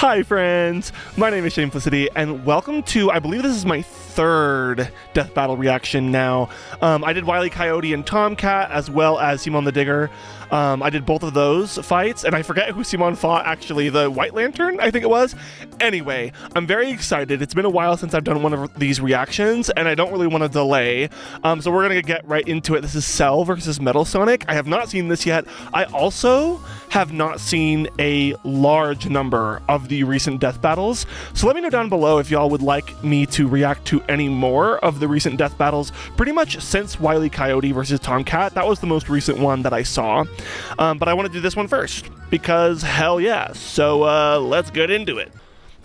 Hi friends, my name is Shaneplicity, and welcome to, I believe this is my third death battle reaction now. I did Wile E. Coyote and Tomcat, as well as Simon the Digger. I did both of those fights, and I forget who Simon fought, actually, the White Lantern, I think it was. Anyway, I'm very excited. It's been a while since I've done one of these reactions, and I don't really want to delay, so we're gonna get right into it. This is Cell versus Metal Sonic. I have not seen this yet. I also have not seen a large number of the recent death battles, so let me know down below if y'all would like me to react to any more of the recent death battles, pretty much since Wile E. Coyote versus Tomcat. That was the most recent one that I saw, but I want to do this one first, because hell yeah. So let's get into it.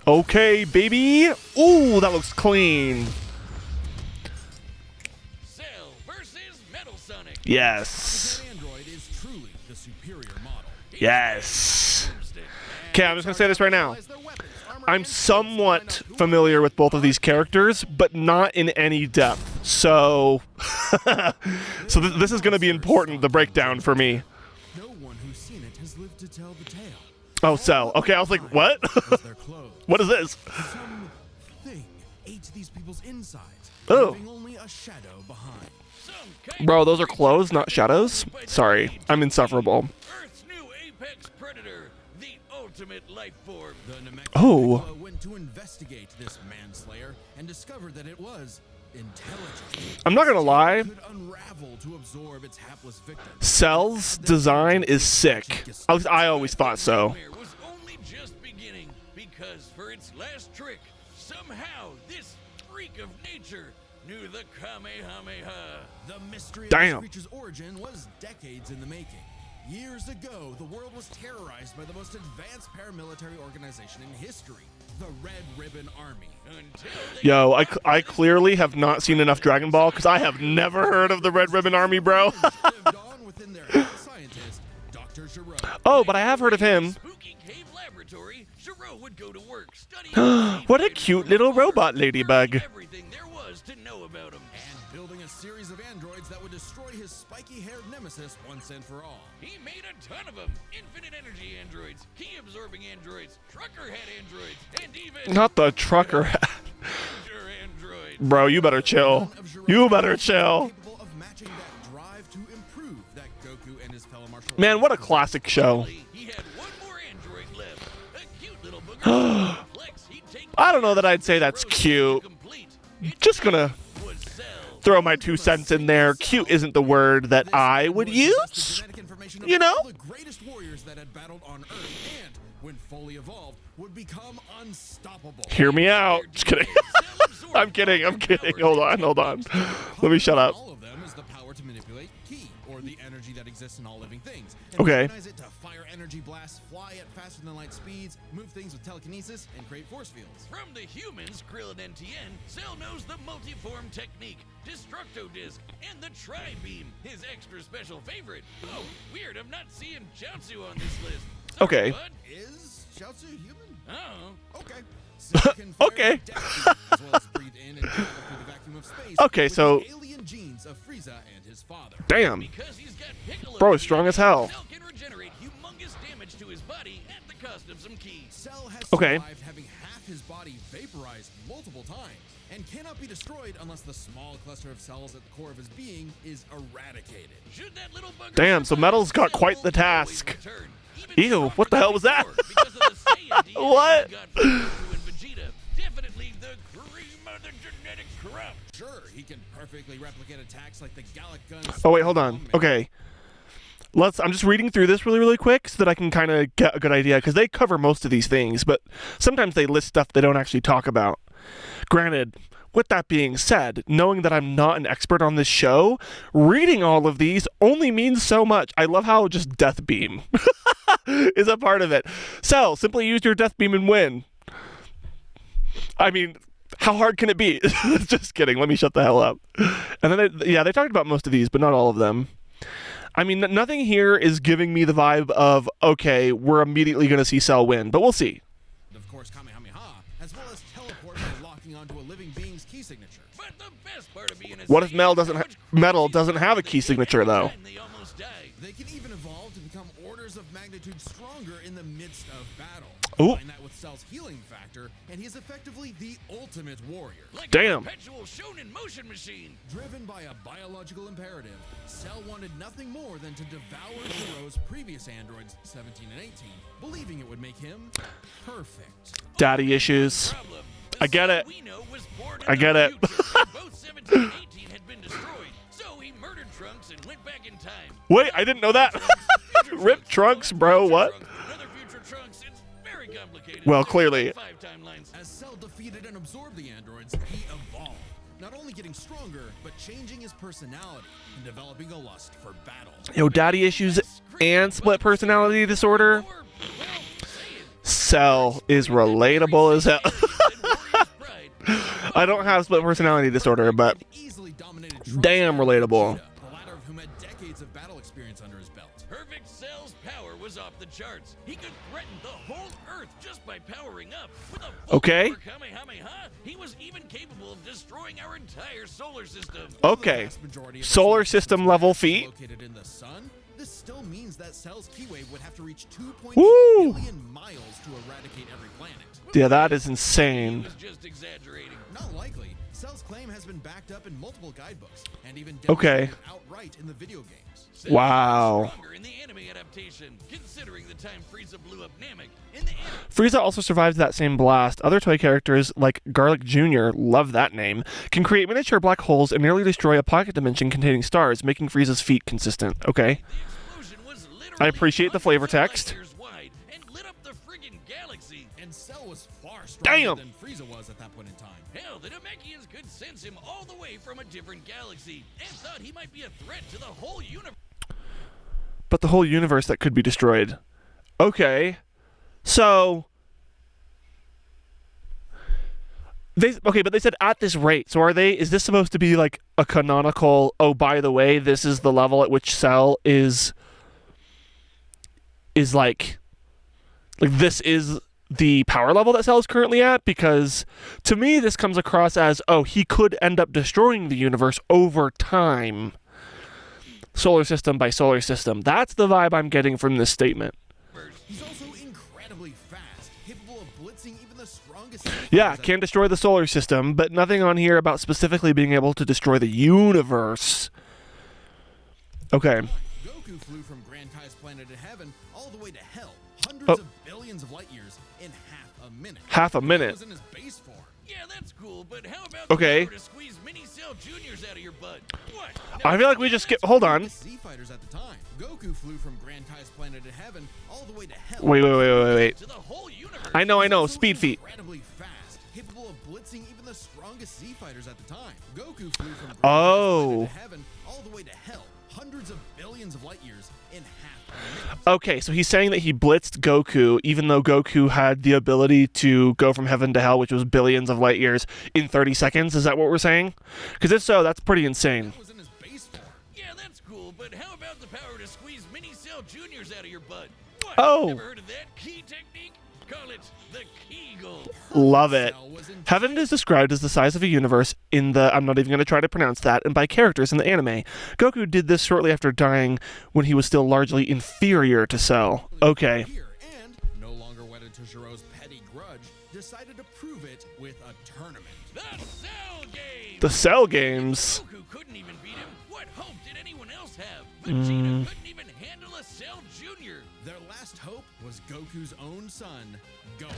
Okay, baby. Ooh, that looks clean. Cell versus Metal Sonic. Yes. Android is truly the superior model. Yes. Okay, I'm just gonna say this right now. I'm somewhat familiar with both of these characters, but not in any depth. So, this is gonna be important, the breakdown for me. No one who's seen it has lived to tell the tale. Oh, Cell. Okay, I was like, what? What is this? Something ate these people's insides, Oh. leaving only a shadow behind. Bro, those are clothes, not shadows. Sorry, I'm insufferable. Earth's new apex predator, the ultimate life form. The Oh. Namekian went to investigate this manslayer and discovered that it was intelligent. I'm not gonna lie, Could unravel to absorb its hapless victim. Cell's design is sick. At least I always thought so. Nightmare was only just beginning, because for its last trick, somehow this freak of nature knew the Kamehameha. The mystery Damn. of this creature's origin was decades in the making. Years ago, the world was terrorized by the most advanced paramilitary organization in history, the Red Ribbon Army. Until they Yo, I clearly have not seen enough Dragon Ball, because I have never heard of the Red Ribbon Army, bro. lived on within their head scientist, Dr. Giro. Oh, but I have heard of him. Spooky cave laboratory, Giro would go to work studying What a cute little robot ladybug. everything there was to know about him, and building a series of androids that would destroy his spiky-haired nemesis once and for all. He made a ton of them: infinite energy androids, key-absorbing androids, trucker-head androids, and even Not the trucker. ranger androids. Bro, you better chill. You better chill. Capable of matching that drive to improve that Goku and his fellow martial Man, what a classic show. He had one more android left, a cute little booger. Flex, he'd take I don't know that I'd say that's cute. complete. Just gonna Was Cell. throw my 2 cents in there. Cute isn't the word that I would use. You know? The greatest warriors that had battled on Earth, and when fully evolved, would become unstoppable. Hear me out. Just kidding. I'm kidding. Hold on. Let me shut up. All of them is the power to manipulate ki, or the energy that exists in all living things. And Okay. organize it to fire energy blasts, fly at faster than light speeds, move things with telekinesis, and create force fields. From the humans, Krillin and Tien, Cell knows the multiform technique, Destructo Disc, and the Tri-Beam, his extra special favorite. Oh, weird, I'm not seeing Chaozu on this list. Okay. What? Is Chaozu human? Oh, okay. Cell can fire Okay. down, as well as breathe in and travel through the vacuum of space. Okay, with so- the alien genes of Frieza and his father. Damn. Because he's got Piccolo Bro is strong as hell. Cell can regenerate humongous damage to his body at the cost of some ki. Cell has Okay. survived having half his body vaporized multiple times, and cannot be destroyed unless the small cluster of cells at the core of his being is eradicated. Should that little bugger Damn, so survive, Metal's got Cell quite the will always task. return, even Ew, stronger what the hell than was that? before, because of the Saiyan DNA What? he got from Goku and Vegeta. Definitely the cream of the genetic crop. Sure, he can perfectly replicate attacks like the Gallic gun. Oh wait, hold on. Okay. I'm just reading through this really quick so that I can kind of get a good idea, because they cover most of these things, but sometimes they list stuff they don't actually talk about. Granted, with that being said, knowing that I'm not an expert on this show, reading all of these only means so much. I love how just Death Beam is a part of it. Cell, simply use your Death Beam and win. I mean, how hard can it be? Just kidding. Let me shut the hell up. And then, they talked about most of these, but not all of them. I mean, nothing here is giving me the vibe of, okay, we're immediately going to see Cell win, but we'll see. Of course, Kamehameha, as well as teleport by locking onto a living being's key signature. But the best part of being a What if Saiyan Metal doesn't have a key signature, though? They almost die. They can even evolve to become orders of magnitude stronger in the midst of battle. Ooh. Combine that with Cell's healing factor, and he is effectively the ultimate warrior. Like Damn. a perpetual shonen motion machine. Driven by a biological imperative, Cell wanted nothing more than to devour Jiro's previous androids, 17 and 18, believing it would make him perfect. Daddy issues. I get it. I get it. Both 17 and 18 had been destroyed, so he murdered Trunks and went back in time. Wait, I didn't know that. Rip Trunks, bro. What? Another future Trunks. It's very complicated. Well, clearly. 5 timelines. As Cell defeated and absorbed the androids, he evolved. Not only getting stronger, but changing his personality and developing a lust for battle. Yo, daddy issues and split personality disorder. Cell is relatable as hell. I don't have split personality disorder, but damn relatable. The latter of whom had decades of battle experience under his belt. Perfect Cell's power was off the charts. He could threaten the whole Earth just by powering up. With a full Okay. power Kamehameha, he was even capable of destroying our entire solar system. Okay. The vast majority of Solar our system level feat. located in the sun. This still means that Cell's keywave would have to reach 2.8 Woo! billion miles to eradicate every planet. Yeah, that is He insane. was just exaggerating. Not likely. Cell's claim has been backed up in multiple guidebooks and even Okay. demonstrated outright in the video games. Cell Wow. was stronger in the anime adaptation, considering the time Frieza blew up Namek. In the anime, Frieza also survived that same blast. Other toy characters, like Garlic Jr., love that name, can create miniature black holes and nearly destroy a pocket dimension containing stars, making Frieza's feat consistent. Okay. the explosion was literally I appreciate the flavor hundreds of text. light years wide and lit up the friggin' galaxy. And Cell was far Damn. stronger than Frieza was at that point in time. Hell, the Namekians could sense him all the way from a different galaxy and thought he might be a threat to the whole universe. But the whole universe that could be destroyed. Okay. So but they said at this rate. So is this supposed to be like a canonical, oh, by the way, this is the level at which Cell is like this is the power level that Cell is currently at? Because to me this comes across as, oh, he could end up destroying the universe over time. Solar system by solar system. That's the vibe I'm getting from this statement. He's also incredibly fast, capable of blitzing even the strongest. Yeah, can destroy the solar system, but nothing on here about specifically being able to destroy the universe. Okay. Goku flew from Grand Kai's planet in heaven all the way to hell, hundreds Oh. of billions of light years in half a minute. Half a He minute. was in his base form. Yeah, that's cool, but how about Okay. the power to squeeze mini Cell Juniors out of your butt? What? I feel like we just hold on. Z fighters at the time. Goku flew from Grand Kai's planet in heaven all the way to hell. Wait. To the whole universe. I know. He's also Speed feet. incredibly fast, capable of blitzing even the strongest Z fighters at the time. Goku flew from Grand Oh. Kai's planet in heaven all the way to hell, hundreds of billions of light years in half a minute. Okay, so he's saying that he blitzed Goku, even though Goku had the ability to go from heaven to hell, which was billions of light years, in 30 seconds. Is that what we're saying? Because if so, that's pretty insane. Was in his base form. Yeah, that's cool, but how about the power to squeeze mini Cell Juniors out of your butt? What? Oh. Never heard of that key technique? Call it the Kegel. Love it. Cell was in Heaven is described as the size of a universe in the, I'm not even going to try to pronounce that, and by characters in the anime. Goku did this shortly after dying when he was still largely inferior to Cell. Okay. here, and no longer wedded to Jiro's petty grudge, decided to prove it with a tournament. The Cell Game! The Cell games. Goku couldn't even beat him. What hope did anyone else have? Vegeta couldn't even handle a Cell Jr. Their last hope was Goku's own son, Gohan.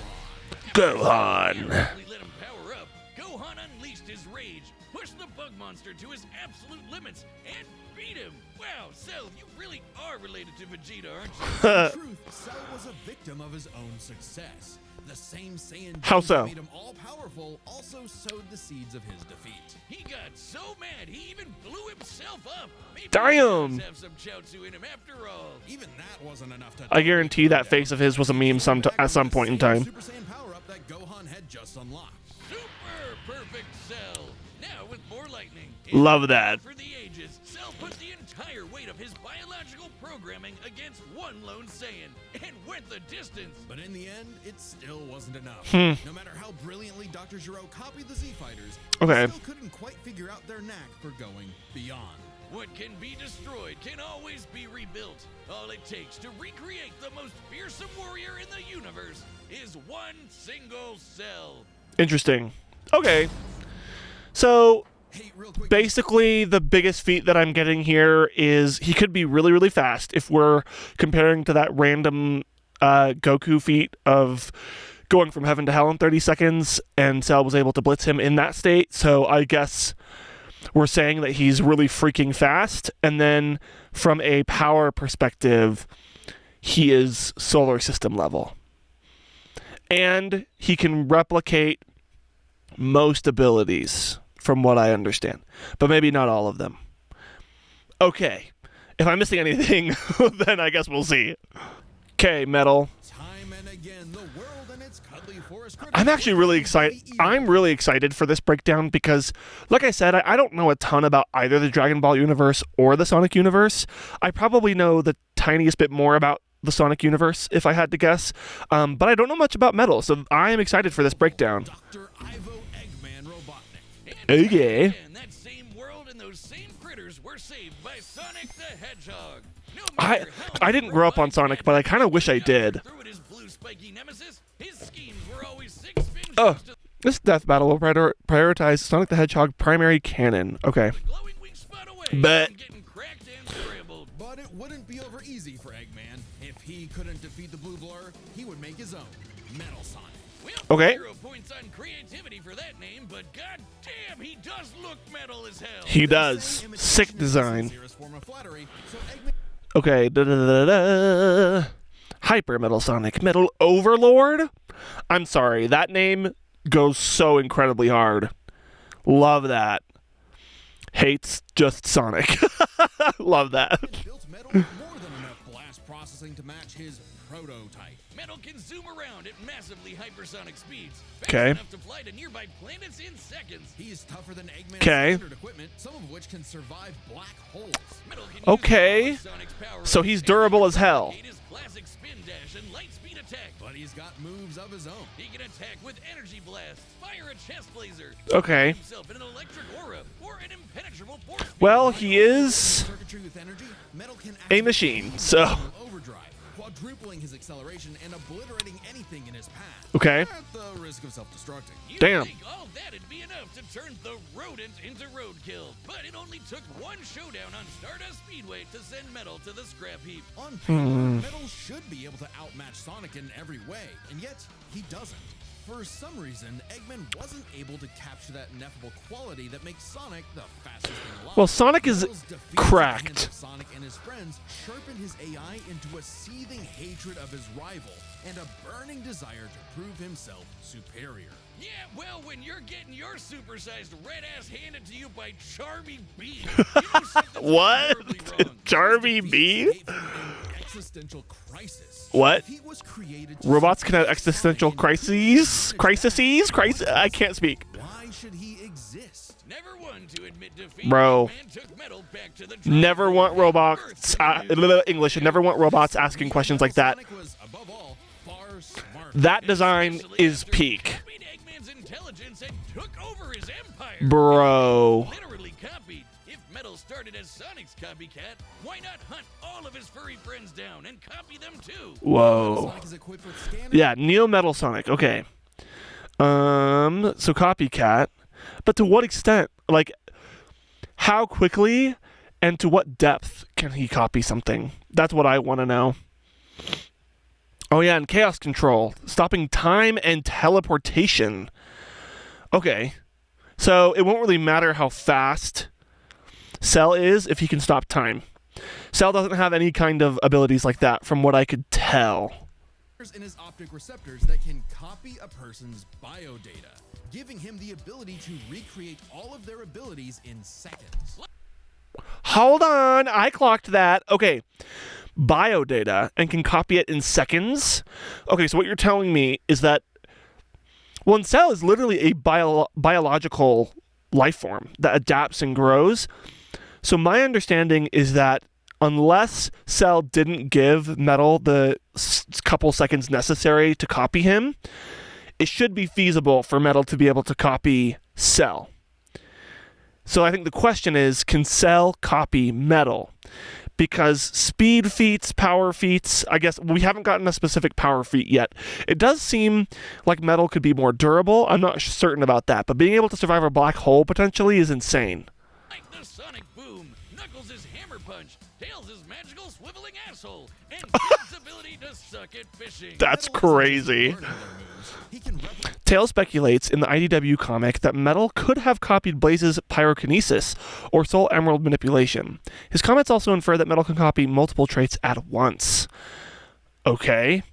Gohan. He let him power up. Gohan unleashed his rage, pushed the bug monster to his absolute limits, and beat him. Wow, Cell, you really are related to Vegeta, aren't you? In truth, Cell was a victim of his own success. The same Saiyan How genes so? that made him all-powerful also sowed the seeds of his defeat. He got so mad, he even blew himself up. Maybe Damn. he does have some Chaozu in him after all. Even that wasn't enough to... I guarantee that face of his was a meme at some point in time. Super Saiyan power-up that Gohan had just unlocked. Super perfect Cell. Now with more lightning. Love that. For the ages, Cell put the entire weight of his biological programming against one lone Saiyan and went the distance. But in the end, it still wasn't enough. No matter how brilliantly Dr. Gero copied the Z Fighters, Okay. he still couldn't quite figure out their knack for going beyond. What can be destroyed can always be rebuilt. All it takes to recreate the most fearsome warrior in the universe is one single cell. Interesting. Okay. So Hey, real quick. basically, the biggest feat that I'm getting here is he could be really, really fast if we're comparing to that random Goku feat of going from heaven to hell in 30 seconds, and Cell was able to blitz him in that state. So I guess we're saying that he's really freaking fast. And then from a power perspective, he is solar system level. And he can replicate most abilities, from what I understand, but maybe not all of them. Okay, if I'm missing anything, then I guess we'll see. Okay, Metal. Time and again, the world and its cuddly forest critters I'm actually really excited. I'm really excited for this breakdown because, like I said, I don't know a ton about either the Dragon Ball universe or the Sonic universe. I probably know the tiniest bit more about the Sonic universe, if I had to guess, but I don't know much about Metal, so I am excited for this breakdown. Dr. Ivo Eggman Robotnik. Okay. And that same world and those same critters were saved by Sonic the Hedgehog. No I matter how didn't grow up on Sonic, but I kind of wish I did. through at his blue spiky nemesis, his schemes were always six spin Oh, jumps to this death battle will prioritize Sonic the Hedgehog primary canon. Okay. the glowing weak spot away But- from getting cracked and scrambled. But it wouldn't be over easy for Eggman. If he couldn't defeat the blue blur, he would make his own Metal Sonic. Well, Okay. 0 points on creativity for that name, but goddamn, he does look metal as hell. He does. Sick design. Sincerest form of flattery, so Eggman Okay. Hyper Metal Sonic. Metal Overlord? I'm sorry. That name goes so incredibly hard. Love that. Hates just Sonic. Love that. built Metal with more than enough blast processing to match his prototype. Metal can zoom around at massively hypersonic speeds. Fast Okay. enough to fly to nearby planets in seconds. He's tougher than Eggman's Okay. standard equipment, some of which can survive black holes. Metal can use Okay. all of Sonic's power So ups he's and durable as hell. replicate his classic spin dash and light speed attack. But he's got moves of his own. He can attack with energy blast, fire a chest laser, Okay. himself in an electric aura, or an impenetrable force field. Well, he is Circuitry with energy, Metal can a activate machine, so. overdrive, quadrupling his acceleration and obliterating anything in his path. Okay. At the risk of self-destructing. You'd Damn. think all that'd be enough to turn the rodent into roadkill, but it only took one showdown on Stardust Speedway to send Metal to the scrap heap. On paper, Metal should be able to outmatch Sonic in every way, and yet he doesn't. For some reason, Eggman wasn't able to capture that ineffable quality that makes Sonic the fastest thing alive. Well, Sonic is Metal's defeat at the cracked. hands of Sonic and his friends sharpened his AI into a seething hatred of his rival and a burning desire to prove himself superior. Yeah, well, when you're getting your supersized red ass handed to you by Charmy B, you know something's What? horribly wrong. Charmy His B? defeat gave him an existential crisis. What? He was created to Robots can have suppress existential Sonic crises? and Crises? I can't speak. why should he exist? Never one to admit defeat. Bro. Eggman took Metal back to the drawing Never board want and robots, birthed a new English, never want robots asking questions like that. Sonic was, above all, far smarter. That design Especially is after peak. he copied Eggman's intelligence and took over his empire. Bro. Literally copied. If Metal started as Sonic's copycat, why not hunt all of his furry friends down and copy them too? Whoa. Sonic is equipped with scanners. Yeah, Neo Metal Sonic. Okay. So copycat. But to what extent? Like, how quickly and to what depth can he copy something? That's what I want to know. Oh, yeah, and chaos control. Stopping time and teleportation. Okay. So it won't really matter how fast Cell is if he can stop time. Cell doesn't have any kind of abilities like that from what I could tell. In his optic receptors that can copy a person's biodata, giving him the ability to recreate all of their abilities in seconds. Hold on, I clocked that. Okay, biodata and can copy it in seconds. Okay, so what you're telling me is that one cell is literally a biological life form that adapts and grows. So my understanding is that unless Cell didn't give Metal the couple seconds necessary to copy him, it should be feasible for Metal to be able to copy Cell. So I think the question is, can Cell copy Metal? because speed feats, power feats, I guess we haven't gotten a specific power feat yet. It does seem like Metal could be more durable. I'm not certain about that, but being able to survive a black hole potentially is insane. Like the sonic boom, Knuckles' hammer punch, Tails' magical swiveling asshole, and Kid's ability to suck at fishing. That's crazy. Tails speculates in the IDW comic that Metal could have copied Blaze's pyrokinesis or Soul Emerald manipulation. His comments also infer that Metal can copy multiple traits at once. Okay,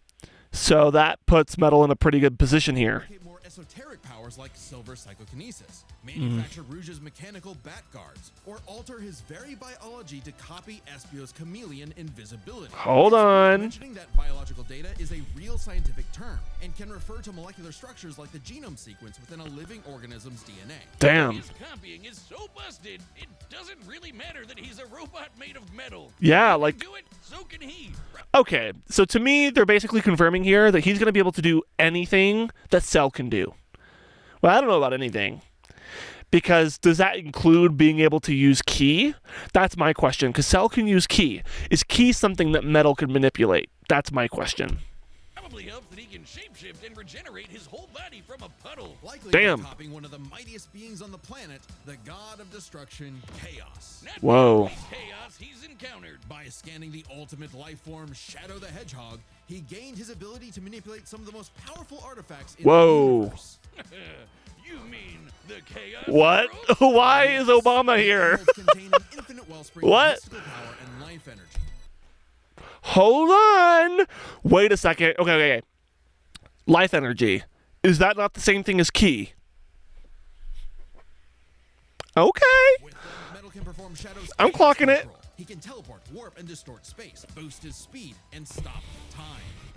so that puts Metal in a pretty good position here. More esoteric powers like silver psychokinesis, manufacture Rouge's mechanical bat guards, or alter his very biology to copy Espio's chameleon invisibility. Hold on. Mentioning that biological data is a real scientific term and can refer to molecular structures like the genome sequence within a living organism's DNA. Damn. His copying is so busted, it doesn't really matter that he's a robot made of metal. Yeah, If he like... can do it, so can he. Okay, so to me, they're basically confirming here that he's going to be able to do anything that Cell can do. Well, I don't know about anything. Because does that include being able to use Ki? That's my question, because Cell can use Ki. Is Ki something that Metal can manipulate? That's my question. Probably helps that he can shapeshift and regenerate his whole body from a puddle. Likely Damn. copying one of the mightiest beings on the planet, the god of destruction, Chaos. Not Whoa. Chaos he's encountered. By scanning the ultimate life form, Shadow the Hedgehog, he gained his ability to manipulate some of the most powerful artifacts in Whoa. the universe. You mean the Chaos? What? World? Why is Obama here? Worlds contain an infinite wellspring of What? mystical power and life energy. Hold on. Wait a second. Okay. Life energy. Is that not the same thing as Ki? Okay. With Metal can perform Shadow's I'm chaos clocking it. control. He can teleport, warp, and distort space, boost his speed, and stop time.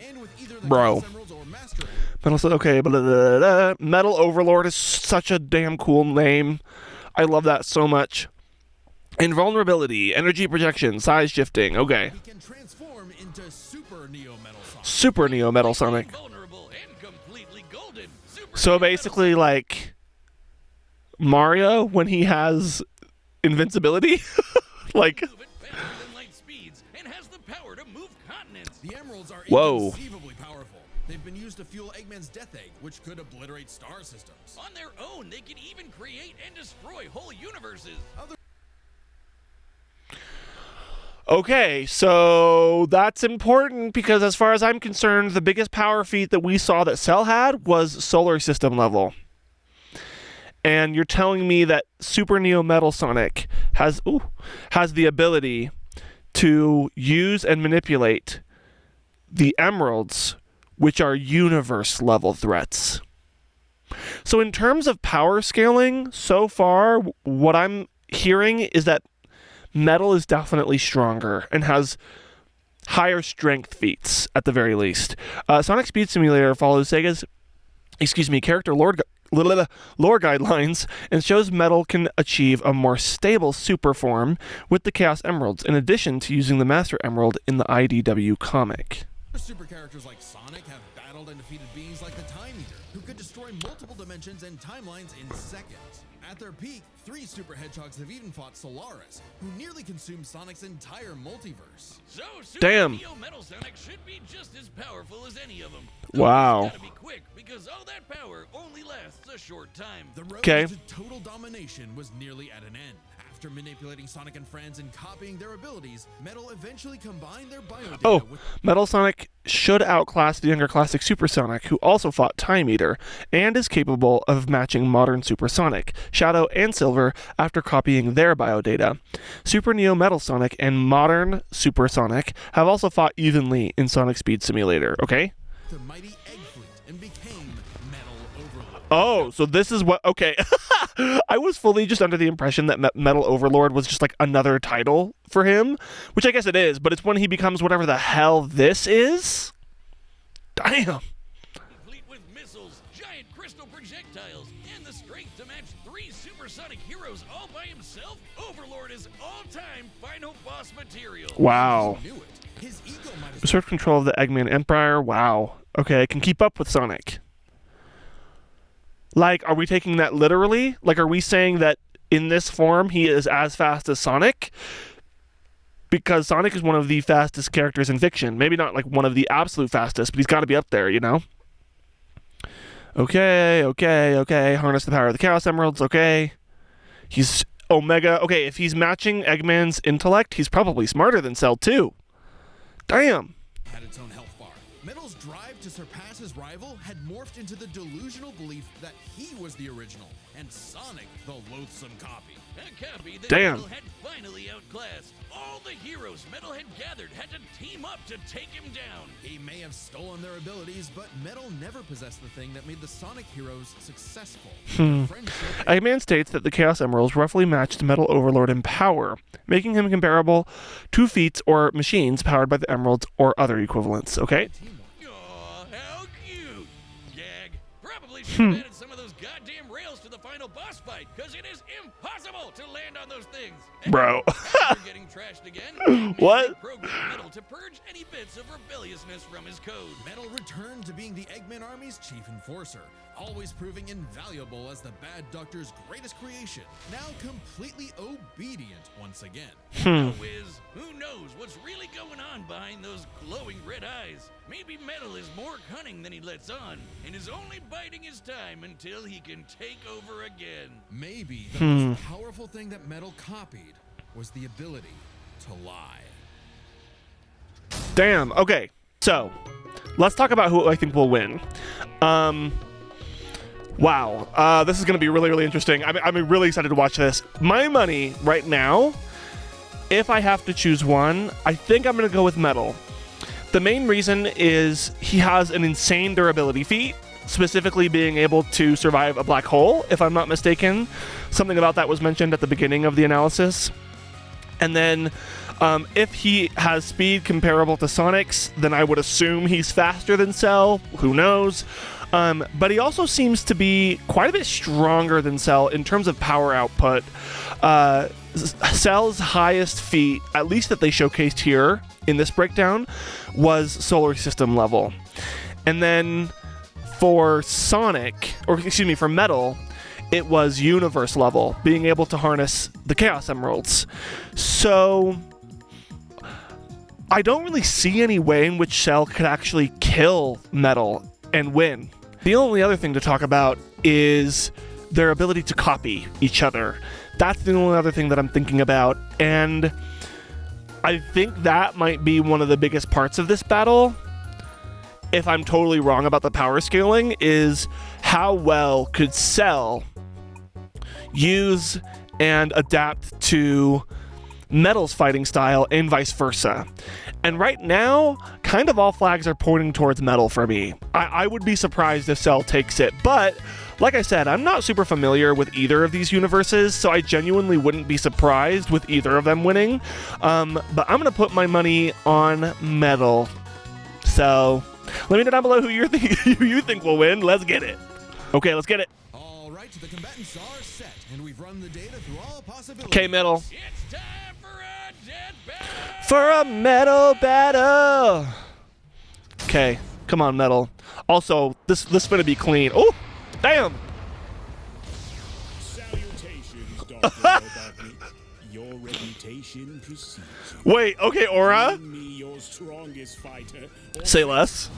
And with either the Bro. Chaos Emeralds or Master Metal said, okay, blah, blah, blah, blah. Metal Overlord is such a damn cool name. I love that so much. Invulnerability, energy projection, size shifting. Okay. he can transform into Super Neo Metal Sonic. Super Neo Metal Sonic. Invulnerable and completely golden. Super So Neo basically, like Mario when he has invincibility. Like, Metal Sonic moves at faster than light speeds and has the power to move continents. The Emeralds are Whoa. inconceivably powerful. They've been used to fuel Eggman's Death Egg, which could obliterate star systems. On their own, they can even create and destroy whole universes. okay, so that's important because as far as I'm concerned, the biggest power feat that we saw that Cell had was solar system level. And you're telling me that Super Neo Metal Sonic has the ability to use and manipulate the emeralds, which are universe level threats. So in terms of power scaling, so far, what I'm hearing is that Metal is definitely stronger and has higher strength feats at the very least. Sonic Speed Simulator follows Sega's, character lore guidelines and shows Metal can achieve a more stable super form with the Chaos Emeralds, in addition to using the Master Emerald in the IDW comic. Super characters like Sonic have battled and defeated beings like the Time Eater, who could destroy multiple dimensions and timelines in seconds. At their peak, 3 Super Hedgehogs have even fought Solaris, who nearly consumed Sonic's entire multiverse. So Super Neo Metal Sonic should be just as powerful as any of them. Wow. He's gotta be quick, because all that power only lasts a short time. The road Okay. to total domination was nearly at an end. After manipulating Sonic and friends and copying their abilities, Metal eventually combined their biodata with Metal Sonic should outclass the younger classic Super Sonic, who also fought Time Eater, and is capable of matching modern Super Sonic, Shadow, and Silver after copying their biodata. Super Neo Metal Sonic and modern Super Sonic have also fought evenly in Sonic Speed Simulator, okay? the mighty Egg Fleet and became Metal Overlord. Oh, so this is what... Okay. I was fully just under the impression that Metal Overlord was just like another title for him, which I guess it is, but it's when he becomes whatever the hell this is? Damn. Complete with missiles, giant crystal projectiles, and the strength to match 3 supersonic heroes all by himself, Overlord is all-time final boss material. Wow. He knew it. His ego might have Usurp control of the Eggman Empire. Wow. Okay, I can keep up with Sonic. Like, are we taking that literally? Like, are we saying that in this form he is as fast as Sonic? because Sonic is one of the fastest characters in fiction. Maybe not like one of the absolute fastest, but he's got to be up there, you know? Okay. Harness the power of the Chaos Emeralds. Okay. He's Omega. Okay, if he's matching Eggman's intellect, he's probably smarter than Cell too. Damn. Had its own health bar. Metal's drive to surpass his rival had morphed into the delusional belief that he was the original, and Sonic the loathsome copy. A copy that Damn. Metal had finally outclassed. All the heroes Metal had gathered had to team up to take him down. He may have stolen their abilities, but Metal never possessed the thing that made the Sonic heroes successful. Eggman states that the Chaos Emeralds roughly matched Metal Overlord in power, making him comparable to feats or machines powered by the Emeralds or other equivalents. Okay? Aw, how cute! Gag. Probably should have added some of those goddamn rails to the final boss fight, because it is impossible to land on those things. And Bro. after getting trashed again, What? Programmed Metal to purge any bits of rebelliousness from his code. Metal returned to being the Eggman Army's chief enforcer, always proving invaluable as the Bad Doctor's greatest creation, now completely obedient once again. Whiz, who knows what's really going on behind those glowing red eyes? Maybe Metal is more cunning than he lets on, and is only biding his time until he can take over again. Maybe the most powerful thing that Metal copied was the ability to lie. Damn. Okay. So, let's talk about who I think will win. Wow. This is going to be really, really interesting. I'm really excited to watch this. My money right now, if I have to choose one, I think I'm going to go with Metal. The main reason is he has an insane durability feat, specifically being able to survive a black hole, if I'm not mistaken. Something about that was mentioned at the beginning of the analysis. And then if he has speed comparable to Sonic's, then I would assume he's faster than Cell. Who knows? But he also seems to be quite a bit stronger than Cell in terms of power output. Cell's highest feat, at least that they showcased here in this breakdown, was solar system level. And then for Sonic, or excuse me, for Metal, it was universe level, being able to harness the Chaos Emeralds. So I don't really see any way in which Cell could actually kill Metal and win. The only other thing to talk about is their ability to copy each other. That's the only other thing that I'm thinking about, and I think that might be one of the biggest parts of this battle. If I'm totally wrong about the power scaling, is how well could Cell use and adapt to Metal's fighting style and vice versa. And right now, kind of all flags are pointing towards Metal for me. I would be surprised if Cell takes it, but like I said, I'm not super familiar with either of these universes, so I genuinely wouldn't be surprised with either of them winning. But I'm gonna put my money on Metal. So let me know down below who you think will win. Let's get it. Okay, let's get it. All right, the combatants are set, and we've run the data through all possibilities. Okay, Metal. It's time for a dead battle. For a Metal battle. Okay, come on, Metal. Also, this finna be clean. Oh, damn. Salutations, Dr. Robotnik. Your reputation precedes you. Wait, okay, Aura. Name me your strongest fighter. Say less.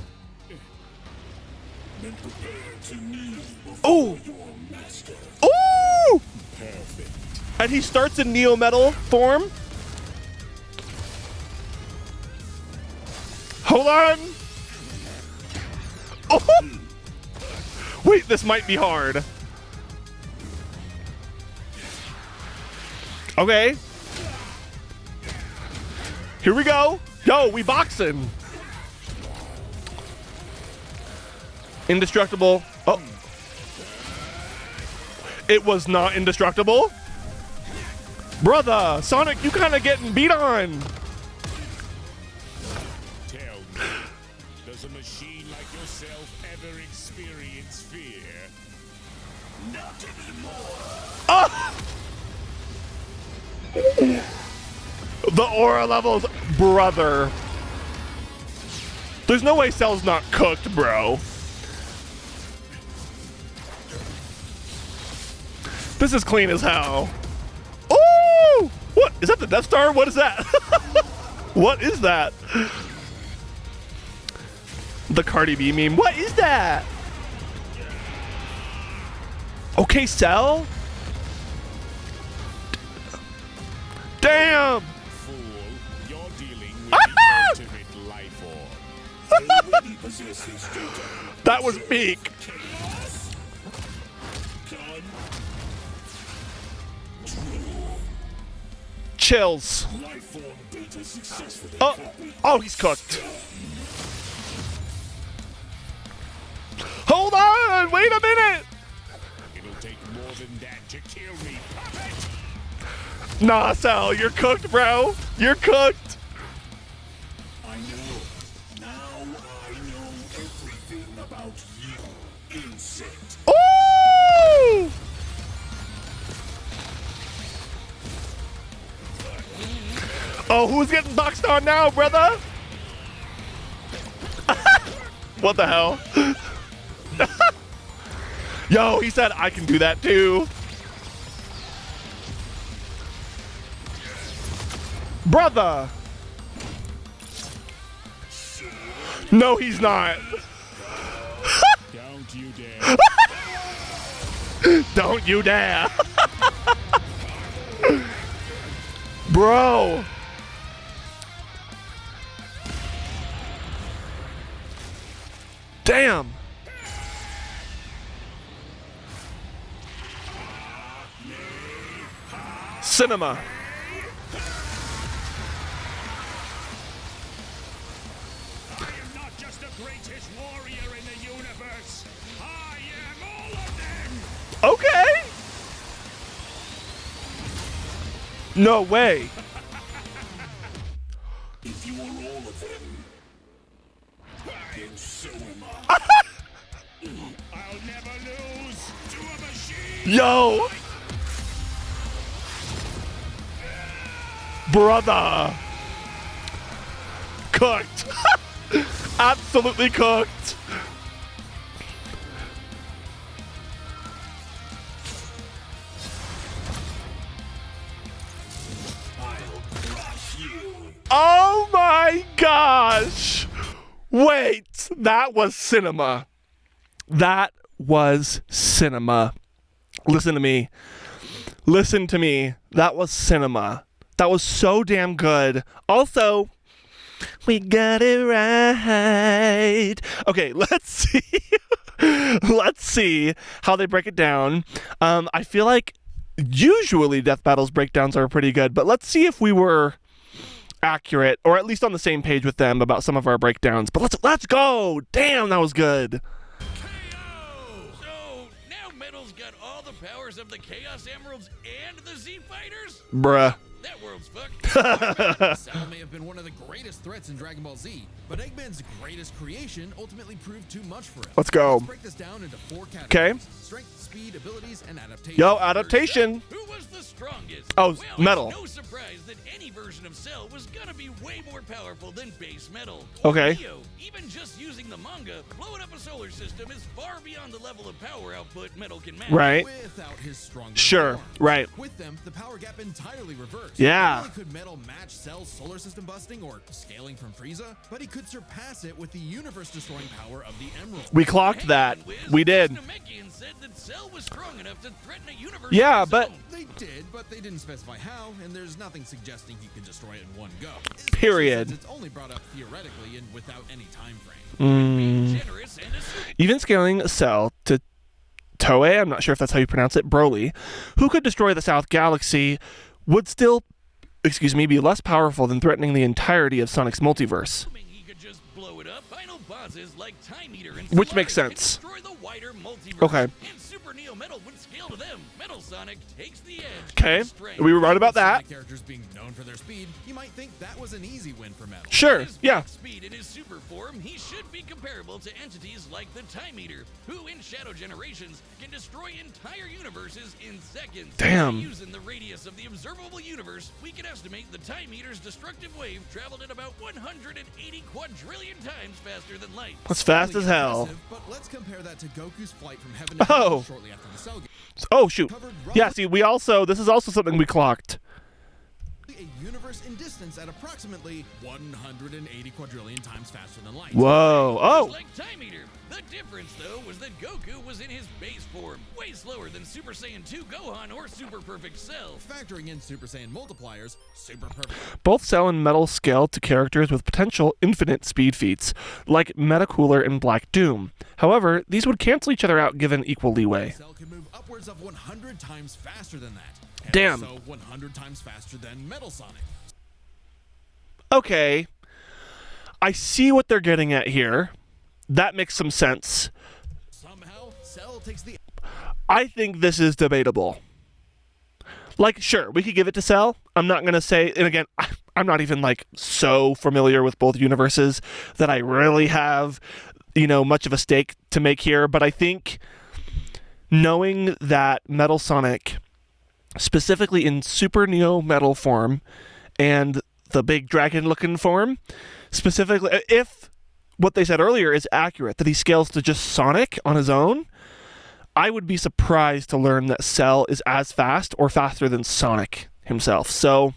Prepare to kneel Oh. before your master. Ooh! Perfect. And he starts in Neo Metal form. Hold on. Oh! Wait, this might be hard. Okay. Here we go. Yo, we boxing. Indestructible. Oh. It was not indestructible. Brother, Sonic, you kind of getting beat on. Tell me, does a machine like yourself ever experience fear? Not anymore. The aura levels, brother. There's no way Cell's not cooked, bro. This is clean as hell. Ooh! What? Is that the Death Star? What is that? What is that? The Cardi B meme. What is that? Okay, Cell. Damn. Fool, you're dealing with the ultimate life form. Already possesses data. That was peak. Chaos. Done. Chills. Life form data successfully copied. Oh, he's cooked. Hold on. Wait a minute. It'll take more than that to kill me, puppet. Nah, Sal, you're cooked, bro. You're cooked. I know. Now I know everything about you, insect. Ooh! Oh, who's getting boxed on now, brother? What the hell? Yo, he said I can do that too. Brother. No, he's not. Don't you dare. Don't you dare. Bro. Damn. Cinema. I am not just the greatest warrior in the universe. I am all of them. Okay. No way. If you are all of them, then so am I. I'll never lose to a machine. Yo. Brother. Cooked. Absolutely cooked. I'll crush you. Oh my gosh. Wait, that was cinema. That was cinema. Listen to me. Listen to me. That was cinema. That was so damn good. Also, we got it right. Okay, let's see. Let's see how they break it down. I feel like usually Death Battle's breakdowns are pretty good, but let's see if we were accurate or at least on the same page with them about some of our breakdowns. But let's go. Damn, that was good. So now Metal's got all the powers of the Chaos Emeralds and the Z Fighters? Bruh. That world's fucked. Cell may have been one of the greatest threats in Dragon Ball Z, but Eggman's greatest creation ultimately proved too much for him. Let's go. Let's break this down into 4 categories. Okay. Strength, speed, abilities, and adaptation. Yo, adaptation. Who was the strongest? Oh, well, Metal. It's no surprise that any version of Cell was gonna be way more powerful than base Metal. Okay. Neo, even just using the manga, blowing up a solar system is far beyond the level of power output Metal can match. Right. Without his stronger Sure, forms. right. With them, the power gap entirely reversed. Yeah. Not only could Metal match Cell's solar system busting or scaling from Frieza, but he could surpass it with the universe-destroying power of the Emerald. We clocked that. We did. Namekian said that Cell was strong enough to threaten a universe. Yeah, of its but own. They did, but they didn't specify how, and there's nothing suggesting he could destroy it in one go. Period. Since it's only brought up theoretically and without any time frame. Being generous and a Even scaling Cell to Toei, I'm not sure if that's how you pronounce it, Broly, who could destroy the South Galaxy, would still, be less powerful than threatening the entirety of Sonic's multiverse. assuming he could just blow it up. Final bosses like Time Eater and Which Slug makes can sense. destroy the wider multiverse. Okay. And Super Neo Metal would scale to them. Metal Sonic takes the edge. Okay, and strength. we were right about that. Sonic characters being known for their speed, you might think that was an easy win for Metal. Sure, His yeah. max speed in his super form, he should be comparable to entities like the Time Eater, who in Shadow Generations can destroy entire universes in seconds. Damn. Using the radius of the observable universe, we can estimate the Time Eater's destructive wave traveled at about 180 quadrillion times faster than light. That's fast as hell. Impressive, but let's compare that to Goku's flight from heaven to Oh. hell shortly after the Cell game. Oh, shoot. Yeah, see, this is also something we clocked. A universe universe in distance at approximately 180 quadrillion times faster than light. Whoa. Oh. Just like Time Eater. The difference, though, was that Goku was in his base form, way slower than Super Saiyan 2 Gohan or Super Perfect Cell. Factoring in Super Saiyan multipliers, Super Perfect. Both Cell and Metal scale to characters with potential infinite speed feats, like Metacooler and Black Doom. However, these would cancel each other out given equal leeway. Cell can move upwards of 100 times faster than that. And Damn. also 100 times faster than Metal Sonic. Okay. I see what they're getting at here. That makes some sense. Somehow, Cell takes the... I think this is debatable. Like, sure, we could give it to Cell. I'm not going to say, and again, I'm not even like so familiar with both universes that I really have, much of a stake to make here. But I think knowing that Metal Sonic, specifically in Super Neo Metal form and the big dragon looking form, specifically, if what they said earlier is accurate, that he scales to just Sonic on his own, I would be surprised to learn that Cell is as fast or faster than Sonic himself. So,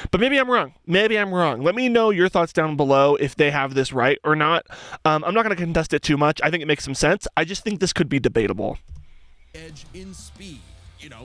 but maybe I'm wrong. Let me know your thoughts down below if they have this right or not. I'm not going to contest it too much. I think it makes some sense. I just think this could be debatable. Edge in speed.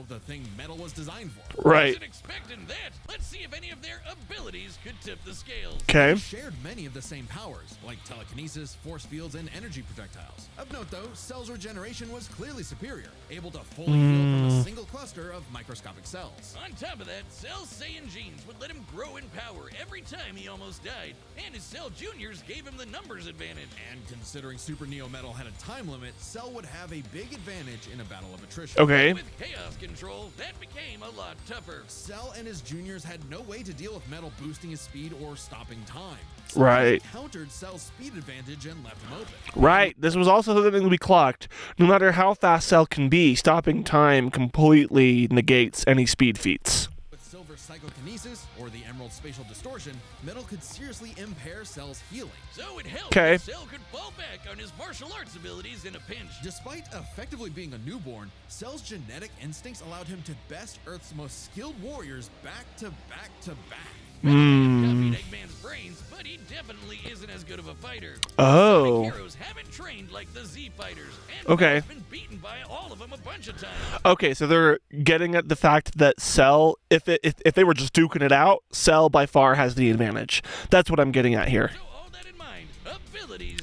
The thing Metal was designed for. Right. Wasn't expecting that. Let's see if any of their abilities could tip the scales. Okay. They shared many of the same powers, like telekinesis, force fields, and energy projectiles. Of note, though, Cell's regeneration was clearly superior, able to fully heal from a single cluster of microscopic cells. On top of that, Cell's Saiyan genes would let him grow in power every time he almost died, and his Cell Juniors gave him the numbers advantage. And considering Super Neo Metal had a time limit, Cell would have a big advantage in a battle of attrition. Okay. With Chaos Control, that became a lot tougher. Cell and his juniors had no way to deal with Metal boosting his speed or stopping time. Right. They countered Cell's speed advantage and left him open. Right. This was also something we clocked. No matter how fast Cell can be, stopping time completely negates any speed feats. With Silver Psychokinesis, or the Emerald Spatial Distortion, Metal could seriously impair Cell's healing. So it helped Okay. that Cell could fall back on his martial arts abilities in a pinch. Despite effectively being a newborn, Cell's genetic instincts allowed him to best Earth's most skilled warriors back to back to back. Copied Eggman's brains, but he definitely isn't as good of a fighter. Oh. Sonic heroes haven't trained like the Z fighters, and Okay. Metal's been beaten by all of them a bunch of times. Okay, so they're getting at the fact that Cell, if they were just duking it out, Cell by far has the advantage. That's what I'm getting at here. So all that in mind, abilities.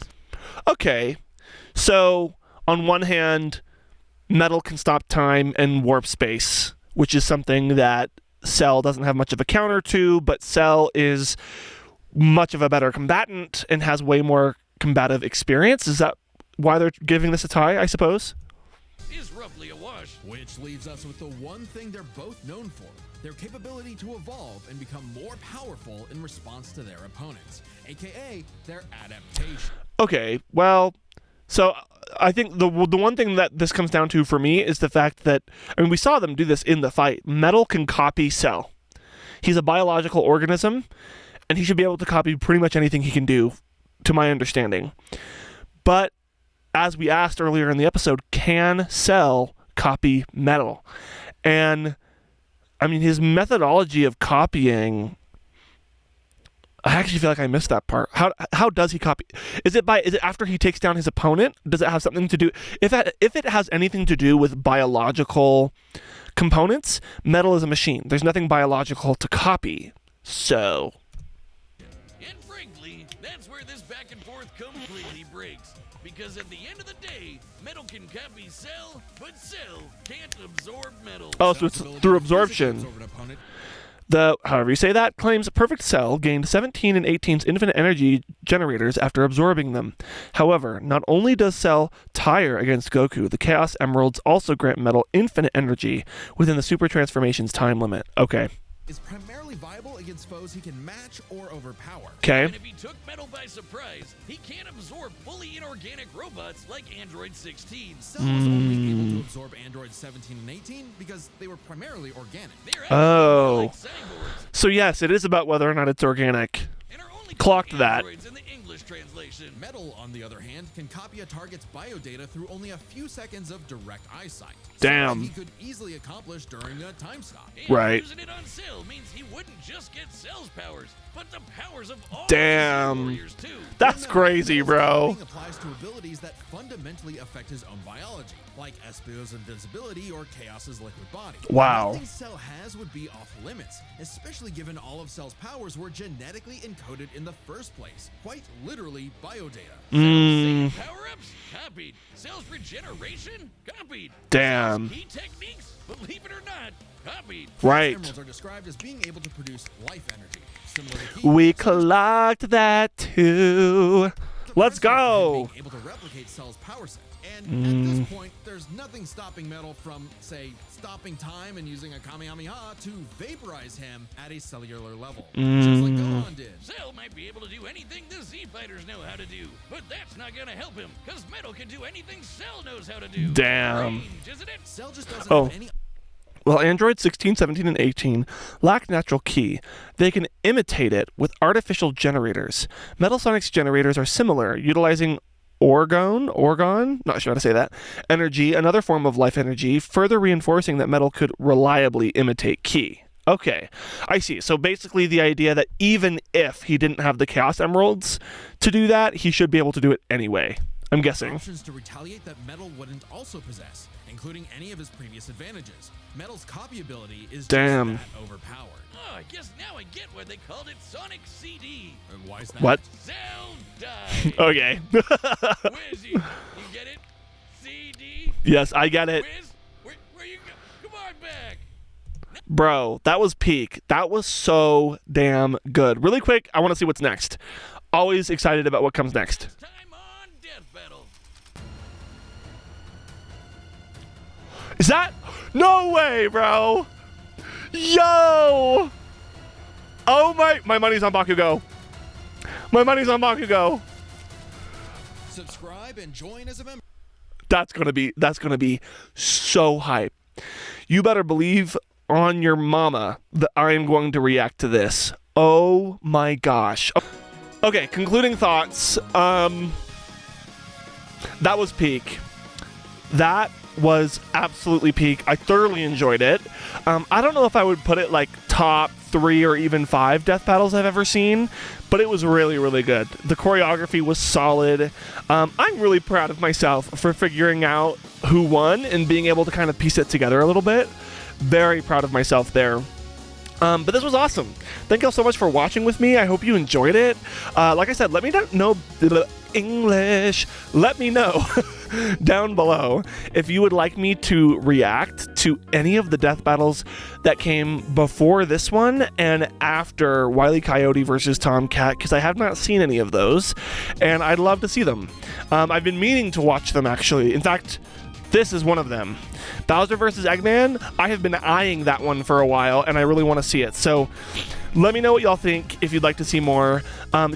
Okay, so on one hand, Metal can stop time and warp space, which is something that Cell doesn't have much of a counter to, but Cell is much of a better combatant and has way more combative experience. Is that why they're giving this a tie, I suppose? Is roughly a wash. Which leaves us with the one thing they're both known for, their capability to evolve and become more powerful in response to their opponents, aka their adaptation. Okay, well, so I think the one thing that this comes down to for me is the fact that, we saw them do this in the fight. Metal can copy Cell. He's a biological organism, and he should be able to copy pretty much anything he can do, to my understanding. But as we asked earlier in the episode, can Cell copy Metal? And his methodology of copying, I actually feel like I missed that part. How does he copy? Is it after he takes down his opponent? Does it have something to do? If it has anything to do with biological components, Metal is a machine. There's nothing biological to copy. So, And frankly, that's where this back and forth completely breaks. Because at the end of the day, Metal can copy Cell, but Cell can't absorb Metal. oh, so it's through absorption. Absorb an opponent. However you say that, claims Perfect Cell gained 17 and 18's infinite energy generators after absorbing them. However, not only does Cell tire against Goku, the Chaos Emeralds also grant Metal infinite energy within the Super Transformation's time limit. Okay. Is primarily viable against foes he can match or overpower. Okay. And if he took Metal by surprise, he can't absorb fully inorganic robots like Android 16. Cell was only able to absorb Androids 17 and 18 because they were primarily organic. They're actually Oh. more like cyborgs. So yes, it is about whether or not it's organic. And are only Clocked called that. androids in the English translation. Metal, on the other hand, can copy a target's biodata through only a few seconds of direct eyesight. Damn. Something he could easily accomplish during a time stop. And Right. using it on Cell means he wouldn't just get Cell's powers, but the powers of all Damn. the warriors too. That's crazy, bro. Metal's applies to abilities that fundamentally affect his own biology, like Espio's invincibility or Chaos's liquid body. Wow. Nothing Cell has would be off limits, especially given all of Cell's powers were genetically encoded in the first place. Quite literally biodata. Mm, Power-ups? Copied. Cell's regeneration? Copied. damn. Cell's key techniques? Believe it or not, copied. Right. Emeralds are described as being able to produce life energy, similar to We collect that too. Let's go. Being able to replicate Cell's power set. And at this point, there's nothing stopping Metal from, say, stopping time and using a Kamehameha to vaporize him at a cellular level. Just like Gohan did. Cell might be able to do anything the Z-Fighters know how to do, but that's not gonna help him, because Metal can do anything Cell knows how to do. Damn. Range, isn't it? Cell just doesn't Oh. have any While Androids 16, 17, and 18 lack natural ki, they can imitate it with artificial generators. Metal Sonic's generators are similar, utilizing orgone, not sure how to say that, energy, another form of life energy, further reinforcing that Metal could reliably imitate ki. Okay, I see. So basically the idea that even if he didn't have the Chaos Emeralds to do that, he should be able to do it anyway. I'm guessing. options to retaliate that Metal wouldn't also possess, including any of his previous advantages. Metal's copy ability is Damn. just that overpowered. Oh, I guess now I get why they called it Sonic CD. And why is that? What? Cell died. Okay. Wiz, you get it? CD? Yes, I get it. Wiz, where you go? Come on back. Bro, that was peak. That was so damn good. Really quick, I want to see what's next. Always excited about what comes next. Time on Death Battle. Is that? No way, bro. Yo. Oh my money's on Bakugo. My money's on Bakugo. Subscribe and join as a member. That's gonna be so hype. You better believe on your mama that I am going to react to this. Oh my gosh. Okay, concluding thoughts. That was peak. That was absolutely peak. I thoroughly enjoyed it. I don't know if I would put it like top 3 or even 5 death battles I've ever seen, but it was really, really good. The choreography was solid. I'm really proud of myself for figuring out who won and being able to kind of piece it together a little bit. Very proud of myself there. But this was awesome. Thank you all so much for watching with me. I hope you enjoyed it. Like I said, let me know English. Let me know down below if you would like me to react to any of the death battles that came before this one and after Wile E. Coyote versus Tomcat, because I have not seen any of those, and I'd love to see them. I've been meaning to watch them, actually. In fact, this is one of them. Bowser vs. Eggman, I have been eyeing that one for a while, and I really want to see it. So let me know what y'all think if you'd like to see more.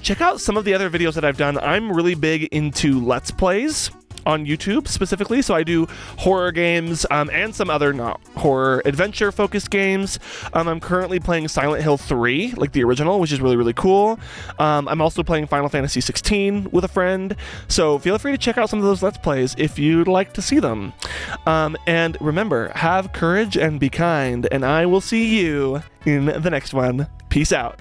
Check out some of the other videos that I've done. I'm really big into Let's Plays on YouTube specifically, so I do horror games and some other not horror adventure focused games. I'm currently playing Silent Hill 3, like the original, which is really, really cool. I'm also playing Final Fantasy 16 with a friend, so feel free to check out some of those Let's Plays if you'd like to see them. And remember, have courage and be kind, and I will see you in the next one. Peace out.